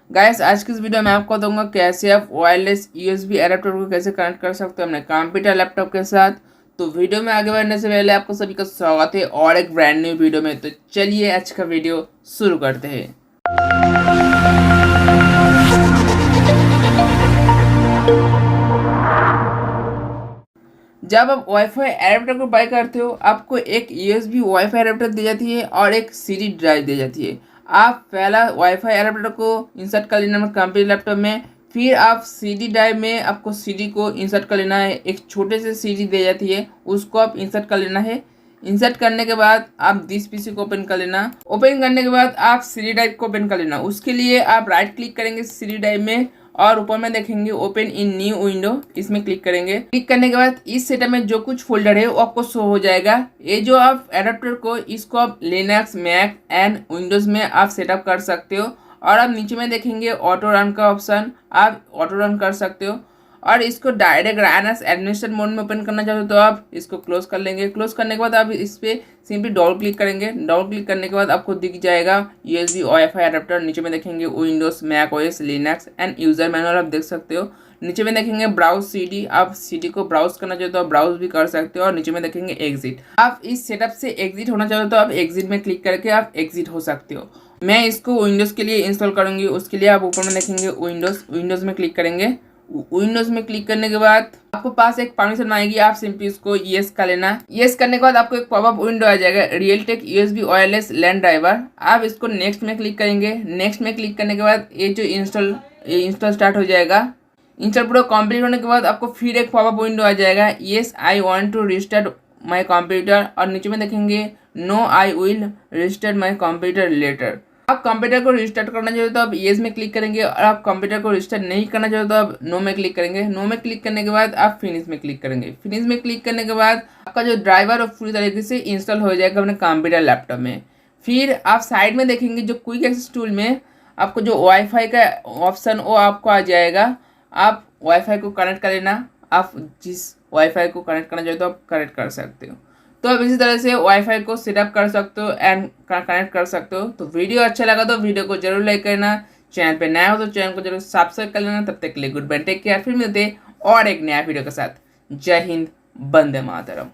Guys आज की इस वीडियो में आपको बताऊंगा कैसे आप वायरलेस यूएसबी एडाप्टर को कैसे कनेक्ट कर सकते हो अपने कंप्यूटर लैपटॉप के साथ। तो वीडियो में आगे बढ़ने से पहले आपको सभी का स्वागत है और एक ब्रांड न्यू वीडियो में। तो चलिए आज का वीडियो शुरू करते हैं। जब आप वाईफाई एडाप्टर को बाय करते हो आपको एक यूएसबी वाईफाई एडाप्टर दी जाती है और एक सीडी ड्राइव दी जाती है। आप पहला वाईफाई एडाप्टर को इंसर्ट कर लेना कंप्यूटर लैपटॉप में, फिर आप सीडी ड्राइव में आपको सीडी को इंसर्ट कर लेना है। एक छोटे से सीडी दी जाती है उसको आप इंसर्ट कर लेना है। इंसर्ट करने के बाद आप दिस पीसी को ओपन कर लेना। ओपन करने के बाद आप सीडी ड्राइव को ओपन कर लेना। उसके लिए आप राइट क्लिक करेंगे सीडी ड्राइव में और ऊपर में देखेंगे ओपन इन न्यू विंडो, इसमें क्लिक करेंगे। क्लिक करने के बाद इस सेटअप में जो कुछ फोल्डर है वो आपको शो हो जाएगा। ये जो आप एडाप्टर को इसको आप लिनक्स मैक एंड विंडोज में आप सेटअप कर सकते हो। और आप नीचे में देखेंगे ऑटो रन का ऑप्शन, आप ऑटो रन कर सकते हो। और इसको डायरेक्ट रायनस एडमिनिस्ट्रेटर मोड में ओपन करना चाहते हो तो आप इसको क्लोज कर लेंगे। क्लोज करने के बाद आप इस पर सिंपली डबल क्लिक करेंगे। डबल क्लिक करने के बाद आपको दिख जाएगा यूएसबी वाईफाई एडाप्टर। नीचे में देखेंगे Windows Mac OS Linux and user manual आप देख सकते हो। नीचे में देखेंगे ब्राउज सीडी, आप सीडी को ब्राउज करना चाहते हो तो ब्राउज भी कर सकते हो। और नीचे में देखेंगे एग्जिट, आप इस सेटअप से एग्जिट होना चाहते हो तो आप एग्जिट में क्लिक करके आप एग्जिट हो सकते हो। मैं इसको विंडोज के लिए इंस्टॉल करूंगी, उसके लिए आप ऊपर में देखेंगे विंडोज में क्लिक करेंगे। विंडोज में क्लिक करने के बाद आपको पास एक परमिशन आएगी, आप सिंपली उसको यस कर लेना। यस करने के बाद आपको एक पॉपअप विंडो आ जाएगा रियलटेक यूएसबी वायरलेस लैन ड्राइवर। आप इसको नेक्स्ट में क्लिक करेंगे। नेक्स्ट में क्लिक करने के बाद ये जो इंस्टॉल स्टार्ट हो जाएगा। इंस्टॉल पूरा कंप्लीट होने के बाद आपको फिर एक पॉपअप विंडो आ जाएगा, yes I want to restart my computer. और नीचे में देखेंगे no I will restart my computer later. आप कंप्यूटर को रिस्टार्ट करना चाहते हो तो आप येस में क्लिक करेंगे और आप कंप्यूटर को रिस्टार्ट नहीं करना चाहते तो आप नो में क्लिक करेंगे। नो में क्लिक करने के बाद आप फिनिश में क्लिक करेंगे। फिनिश में क्लिक करने के बाद आपका जो ड्राइवर है पूरी तरीके से इंस्टॉल हो जाएगा अपने कंप्यूटर लैपटॉप में। फिर आप साइड में देखेंगे जो क्विक एक्सेस टूल में आपको जो वाईफाई का ऑप्शन वो आपको आ जाएगा। आप वाईफाई को कनेक्ट कर लेना। आप जिस वाईफाई को कनेक्ट करना चाहते हो आप कनेक्ट कर सकते हो। तो आप इसी तरह से वाईफाई को सेटअप कर सकते हो एंड कनेक्ट कर सकते हो। तो वीडियो अच्छा लगा तो वीडियो को जरूर लाइक करना। चैनल पे नया हो तो चैनल को जरूर सब्सक्राइब कर लेना। तब तक के लिए गुड बाय, टेक केयर। फिर मिलते हैं और एक नया वीडियो के साथ। जय हिंद, वंदे मातरम।